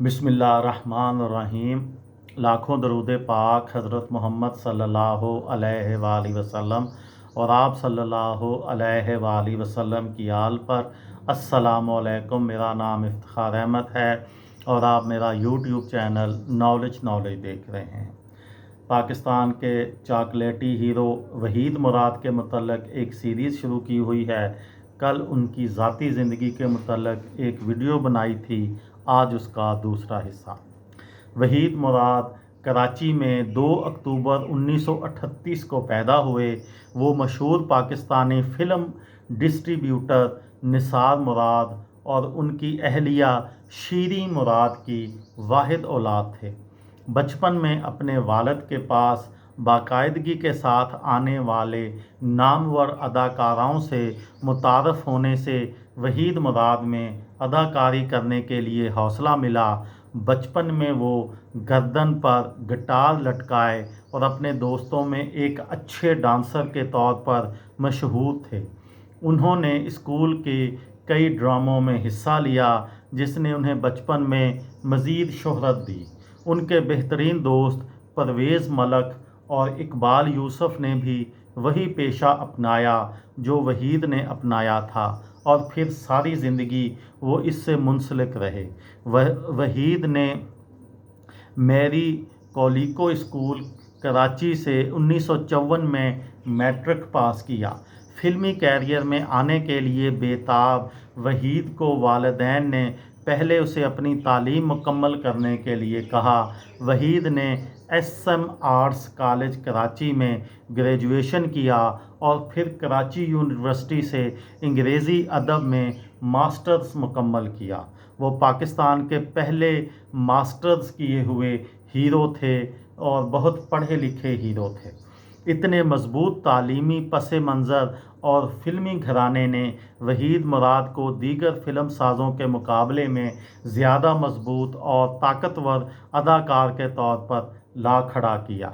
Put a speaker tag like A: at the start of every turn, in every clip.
A: बिस्मिल्लाहिर्रहमानिर्रहीम। लाखों दरूद पाक हज़रत मोहम्मद सल्लल्लाहु अलैहि वसल्लम और आप सल्लल्लाहु अलैहि वसल्लम की आल पर। अस्सलामु अलैकुम। मेरा नाम इफ्तिखार अहमद है और आप मेरा यूट्यूब चैनल नॉलेज देख रहे हैं। पाकिस्तान के चॉकलेटी हीरो वहीद मुराद के मतलब एक सीरीज़ शुरू की हुई है। कल उनकी ज़ाती ज़िंदगी के मतलब एक वीडियो बनाई थी, आज उसका दूसरा हिस्सा। वहीद मुराद कराची में 2 अक्टूबर 1938 को पैदा हुए। वो मशहूर पाकिस्तानी फ़िल्म डिस्ट्रीब्यूटर निसार मुराद और उनकी अहलिया शीरीं मुराद की वाहिद औलाद थे। बचपन में अपने वालिद के पास बाकायदगी के साथ आने वाले नामवर अदाकाराओं से मुतारफ़ होने से वहीद मुराद में अदाकारी करने के लिए हौसला मिला। बचपन में वो गर्दन पर गिटार लटकाए और अपने दोस्तों में एक अच्छे डांसर के तौर पर मशहूर थे। उन्होंने स्कूल के कई ड्रामों में हिस्सा लिया जिसने उन्हें बचपन में मज़ीद शोहरत दी। उनके बेहतरीन दोस्त परवेज़ मलक और इकबाल यूसुफ ने भी वही पेशा अपनाया जो वहीद ने अपनाया था और फिर सारी ज़िंदगी वो इससे मुंसलिक रहे। वहीद ने मैरी कॉलिको स्कूल कराची से 1954 में मैट्रिक पास किया। फिल्मी कैरियर में आने के लिए बेताब वहीद को वालिदैन ने पहले उसे अपनी तालीम मुकम्मल करने के लिए कहा। वहीद ने SM आर्ट्स कॉलेज कराची में ग्रेजुएशन किया और फिर कराची यूनिवर्सिटी से अंग्रेज़ी अदब में मास्टर्स मुकम्मल किया। वो पाकिस्तान के पहले मास्टर्स किए हुए हीरो थे और बहुत पढ़े लिखे हीरो थे। इतने मजबूत तालीमी पस मंज़र और फिल्मी घराने ने वहीद मुराद को दीगर फिल्म साज़ों के मुकाबले में ज़्यादा मजबूत और ताकतवर अदाकार के तौर पर ला खड़ा किया।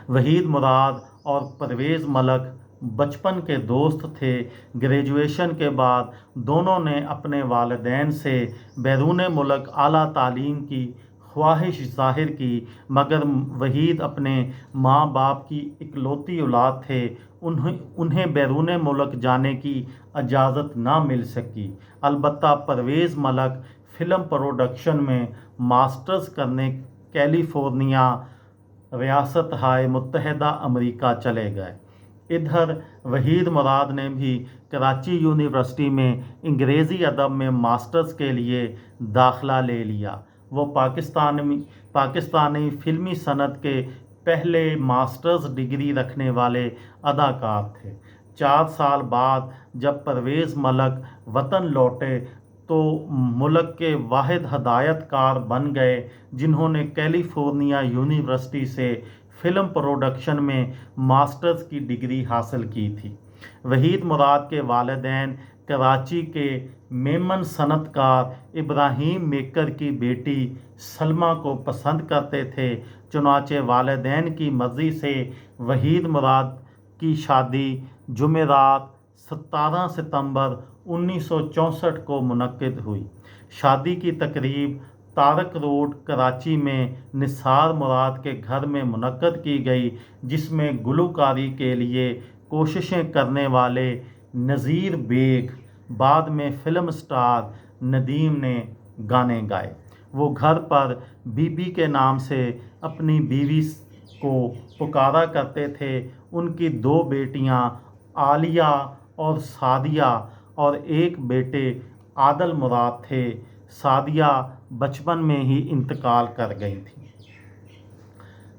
A: वहीद मुराद और परवेज़ मलक बचपन के दोस्त थे। ग्रेजुएशन के बाद दोनों ने अपने वालिदैन से बैरून मुल्क आला तालीम की ख्वाहिश ज़ाहिर की, मगर वहीद अपने माँ बाप की इकलौती औलाद थे। उन्हें बैरून मुल्क जाने की इजाज़त ना मिल सकी। अलबत्ता परवेज़ मलक फ़िल्म प्रोडक्शन में मास्टर्स करने कैलिफोर्निया रियासत हाय मुत्तहदा अमेरिका चले गए। इधर वहीद मुराद ने भी कराची यूनिवर्सिटी में अंग्रेज़ी अदब में मास्टर्स के लिए दाखिला ले लिया। वो पाकिस्तानी फ़िल्मी सनत के पहले मास्टर्स डिग्री रखने वाले अदाकार थे। 4 साल बाद जब परवेज़ मलक वतन लौटे तो मुल्क के वाहिद हदायतकार बन गए जिन्होंने कैलिफोर्निया यूनिवर्सिटी से फ़िल्म प्रोडक्शन में मास्टर्स की डिग्री हासिल की थी। वहीद मुराद के वालिदैन कराची के मेमन सनतकार इब्राहिम मेकर की बेटी सलमा को पसंद करते थे। चुनाचे वालिदैन की मर्ज़ी से वहीद मुराद की शादी जुमेरात 17 सितंबर 1964 को मुनक्किद हुई। शादी की तकरीब तारक रोड कराची में निसार मुराद के घर में मुनक्किद की गई, जिसमें गुलकारी के लिए कोशिशें करने वाले नज़ीर बेग, बाद में फिल्म स्टार नदीम ने गाने गाए। वो घर पर बीबी के नाम से अपनी बीवी को पुकारा करते थे। उनकी 2 बेटियां आलिया और सादिया और एक बेटे आदल मुराद थे। सादिया बचपन में ही इंतकाल कर गई थी।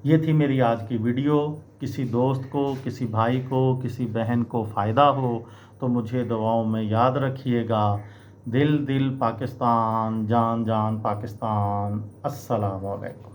A: ये थी मेरी आज की वीडियो। किसी दोस्त को, किसी भाई को, किसी बहन को फ़ायदा हो तो मुझे दुआओं में याद रखिएगा। दिल दिल पाकिस्तान, जान जान पाकिस्तान। अस्सलामु अलैकुम।